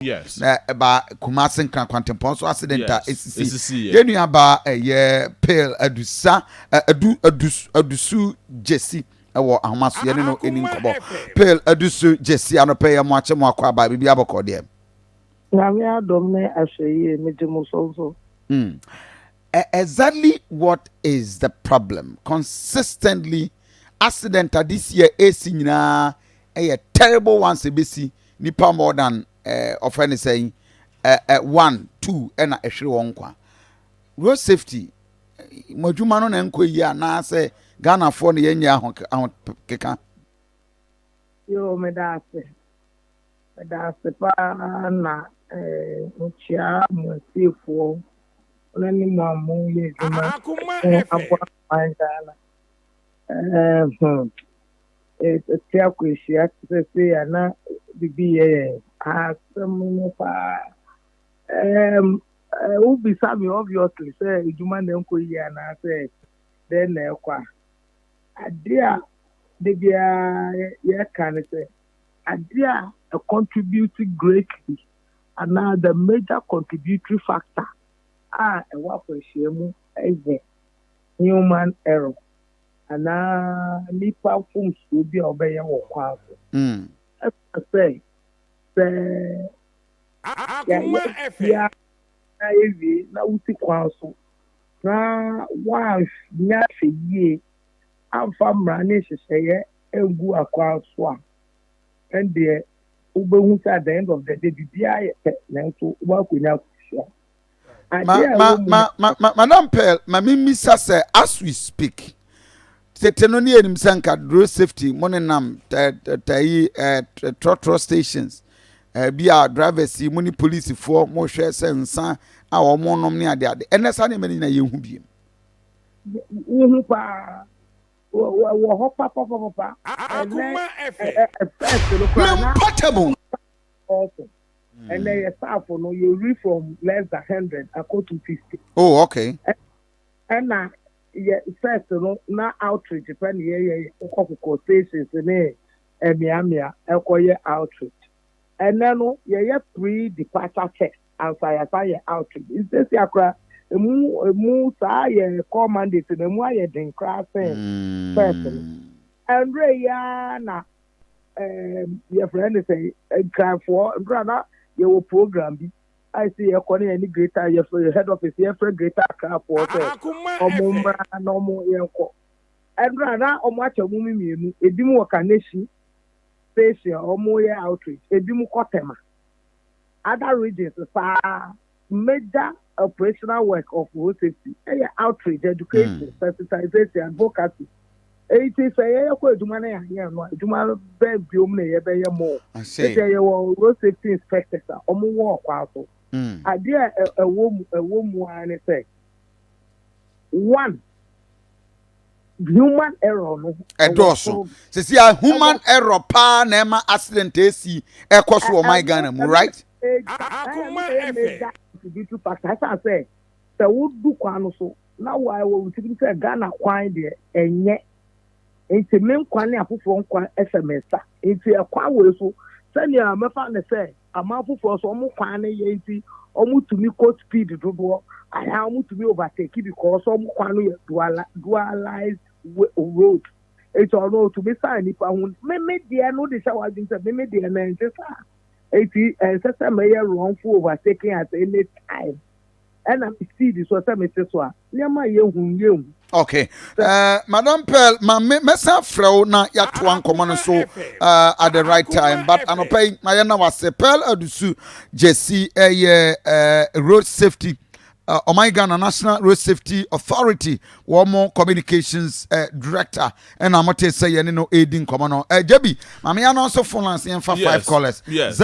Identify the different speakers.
Speaker 1: Yes.
Speaker 2: Ba Kumasin kan kwantempon so accident a
Speaker 1: Yes.
Speaker 2: esisi. Yenu aba ye pale adusa adusu Jesse ewo ahomaso ye no eni nkobo. Pale adusu Jesse anope ye mo ache mo akwa ba bibi aboko de.
Speaker 3: Na me adom ne ahweye me demo so.
Speaker 2: Exactly what is the problem? Consistently accident this year AC nyina a terrible one sebesi nipa more than of any saying 1 2 and a hwe won kwa. Road safety madwuma no na enko yi ana say Ghana for ne yenya ahon keka.
Speaker 3: Yo me da se pa na nchia mo sefo onani mo amu ye juma akwa mandala ti akweshia se ya na bibi ye asemu pa ubi sami obviously say juma na nko yi ana say then na kwa adia de bia ye kan say adia contributing greatly and now the major contributory factor what for shemu is human error and now nipa fun so bi obeye wo kwa so say
Speaker 1: Akoma
Speaker 3: ya evi na uti kwa so na wa nya feye amfa mra ne hyehyeye egu akwa so and there ubehu at the end of the day bibia na nso wa konya kusia
Speaker 2: Madam Pearl, my mimisa say as we speak tetenoni enim sanka road safety monenam trotro stations be our drivers muni police for mo hwe say nsa a wo monom ne ade enesa ne mani na yehu biem
Speaker 3: uhu pa wo ho papa
Speaker 1: Akoma
Speaker 2: portable
Speaker 3: also and then your staff no you read from less than 100 according to 50.
Speaker 2: Oh, okay.
Speaker 3: And now yeah first no na outreach depend yeah stations ne emiamia ekoye outreach and then no yeah pre departure check and say outreach is this yakra emu sa ye commandate na mu aye den class first and ya na your friend say cry for brother your program bi I see a corner any greater your head office your friend greater cry for omumra na omo yenko and brother omo acha mumi mienu ebimu wakaneshi station omo ye outreach ebimu kotema other regions major operational work of road safety outreach education sensitization advocacy it is a eduma na ya no eduma be biom na ye be ye mo say ye road safety inspectors omo wo kwa so ade ewo mu an say one human error no
Speaker 2: edoso se see a human error pa na ma accident esi ekoso o my Ghana mu right
Speaker 1: Akoma
Speaker 3: to factor I say se wo du kwa no so na wa wo tibi say Ghana kwan de enye enti men kwan ne afofo kwan SMS enti ekwa we so sani a mefa ne say amafofo so omo kwan ne ye enti omo tumi coast speed dodo aya omo tumi overtake because omo kwan no dualized road it's all no to be sign nipa hu me de no de show adin say me de na enti sa enti say me wrongful overtaking at any time and I'm see this so say me so a niam ye hu
Speaker 2: okay Madam Pearl mesa frau na ya to ankomo no so at the right time but anopai my na was Pearl adusu Jesse road safety my Ghana National Road Safety Authority more communications director and I'm say no aiding common Jebi mama also phone lines in for 5 callers.
Speaker 1: Yes.